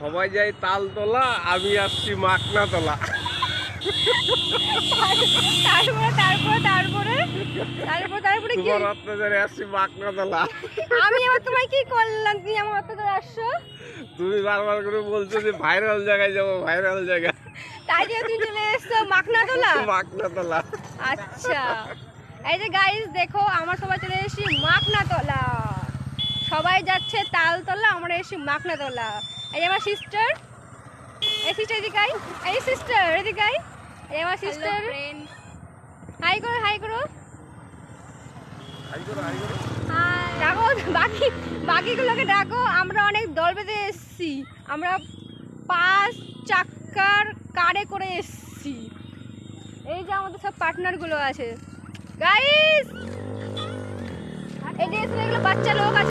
সবাই যাই তালতলা, আমি আসছি মাকনাতলা। তারপরে কি? তোমার অত্যাচারে আসছি মাকনাতলা। আমি আবার তোমায় কি করলাম? তুমি আমার অত্যাচারে আসছো। তুমি বারবার করে বলছো যে ভাইরাল জায়গায় যাবো, ভাইরাল জায়গা। তাই যে তুমি চলে এসছো মাকনাতলা। মাকনাতলা। আচ্ছা, এই যে গাইস দেখো, আমরা সবাই চলে এসেছি মাকনাতলা। সবাই যাচ্ছে তালতলা, আমরা এসেছি মাকনাতলা। এই যে আমার সিস্টার, এই সিস্টার এদিকে আই, এই সিস্টার এদিকে আই, এই আমার সিস্টার। হাই করো, হাই করো। ডাকো বাকিগুলোকে ডাকো। আমরা অনেক দল বেঁধে এসেছি, আমরা 5 চাকার কারে করে এসেছি। এই যে আমাদের সব পার্টনার গুলো আছে গাইস, এই যে এগুলো বাচ্চা লোক আছে।